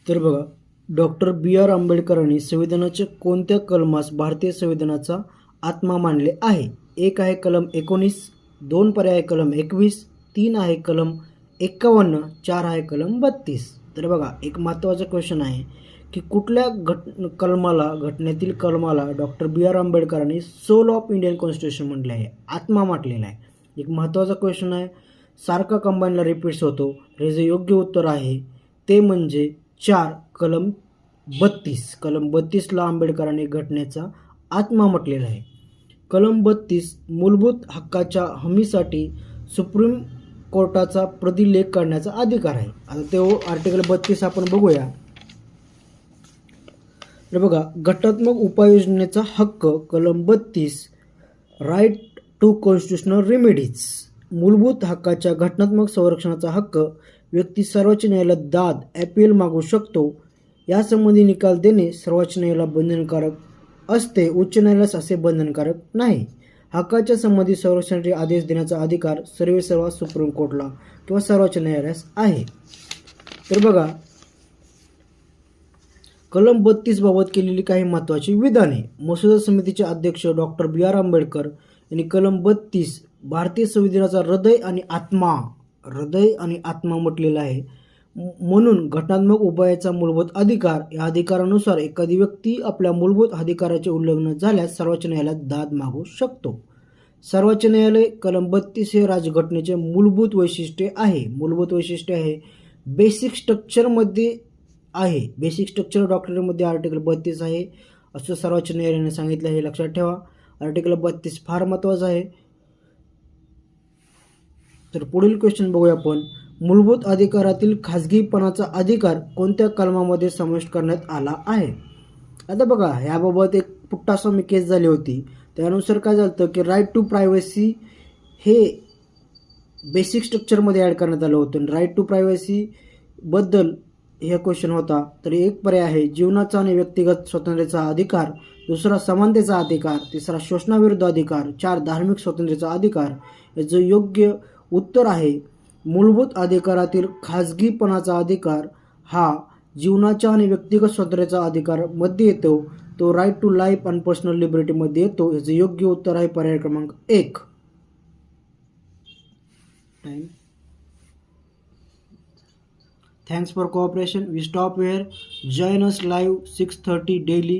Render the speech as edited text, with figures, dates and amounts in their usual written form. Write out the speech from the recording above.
तर बघा, डॉक्टर बी आर आंबेडकरांनी संविधानाच्या कोणत्या कलमास भारतीय संविधानाचा आत्मा मानले आहे? एक आहे कलम 19, दोन पर्याय आहे कलम 21, तीन आहे कलम 51, चार आहे कलम 32. तर बघा, एक महत्त्वाचा क्वेश्चन आहे की कुठल्या घटनेतील कलमाला डॉक्टर बी आर आंबेडकरांनी सोल ऑफ इंडियन कॉन्स्टिट्यूशन म्हटले आहे, आत्मा म्हटलेला आहे. एक महत्त्वाचा क्वेश्चन आहे, सारखा कंबाईनला रिपीट्स होतो. हे जे योग्य उत्तर आहे ते म्हणजे 4 कलम 32. कलम 32ला आंबेडकरांनी घटनेचा आत्मा म्हटलेला आहे. कलम 32 मूलभूत हक्काच्या हमीसाठी सुप्रीम कोर्टाचा प्रतिलेख करण्याचा अधिकार आहे. आता ते आर्टिकल 32 आपण बघूया. तर बघा, घटनात्मक उपाययोजनेचा हक्क कलम 32, राईट टू कॉन्स्टिट्युशनल रेमेडीज. मूलभूत हक्काच्या घटनात्मक संरक्षणाचा हक्क व्यक्ती सर्वोच्च न्यायालयात दाद ॲपील मागू शकतो. यासंबंधी निकाल देणे सर्वोच्च न्यायालयाला बंधनकारक असते, उच्च न्यायालयास असे बंधनकारक नाही. हक्काच्या संबंधित संरक्षणाचे आदेश देण्याचा अधिकार सर्वेसर्वा सुप्रीम कोर्टला किंवा सर्वोच्च न्यायालयास आहे. तर बघा, कलम 32 बाबत केलेली काही महत्त्वाची विधाने. मसुदा समितीचे अध्यक्ष डॉक्टर बी आर आंबेडकर यांनी कलम 32 भारतीय संविधानाचा हृदय आणि आत्मा म्हटलेला आहे. म्हणून घटनात्मक उपायाचा मूलभूत अधिकार, या अधिकारानुसार एखादी व्यक्ती आपल्या मूलभूत अधिकाराचे उल्लंघन झाल्यास सर्वोच्च न्यायालयात दाद मागू शकतो. सर्वोच्च न्यायालय कलम 32 हे राज्यघटनेचे मूलभूत वैशिष्ट्य आहे. बेसिक स्ट्रक्चरमध्ये आहे. बेसिक स्ट्रक्चर डॉक्ट्रिनमध्ये आर्टिकल 32 आहे असं सर्वोच्च न्यायालयाने सांगितलं, हे लक्षात ठेवा. आर्टिकल 32 फार महत्त्वाचं आहे. तर पुढील क्वेश्चन बघूया आपण. मूलभूत अधिकारातील खाजगीपणाचा अधिकार कोणत्या कलमामध्ये समाविष्ट करण्यात आला आहे? आता बघा, ह्याबाबत एक पुट्टास्वामी केस झाली होती. त्यानुसार काय झालं की राईट टू प्रायव्हसी हे बेसिक स्ट्रक्चरमध्ये ॲड करण्यात आलं होतं. राईट टू प्रायव्हसीबद्दल हे क्वेश्चन होता. तर एक पर्याय आहे जीवनाचा आणि व्यक्तिगत स्वातंत्र्याचा अधिकार, दुसरा समानतेचा अधिकार, तिसरा शोषणाविरुद्ध अधिकार, चार धार्मिक स्वातंत्र्याचा अधिकार. याचं योग्य उत्तर आहे मूलभूत अधिकारातील खाजगीपणाचा अधिकार हा जीवनाच्या आणि व्यक्तिगत स्वातंत्र्याचा अधिकार मध्ये येतो. तो right to life and personal लिबर्टीमध्ये येतो. याचं योग्य उत्तर आहे पर्याय क्रमांक 1. Thanks for cooperation. We stop here. Join us live 6:30 daily.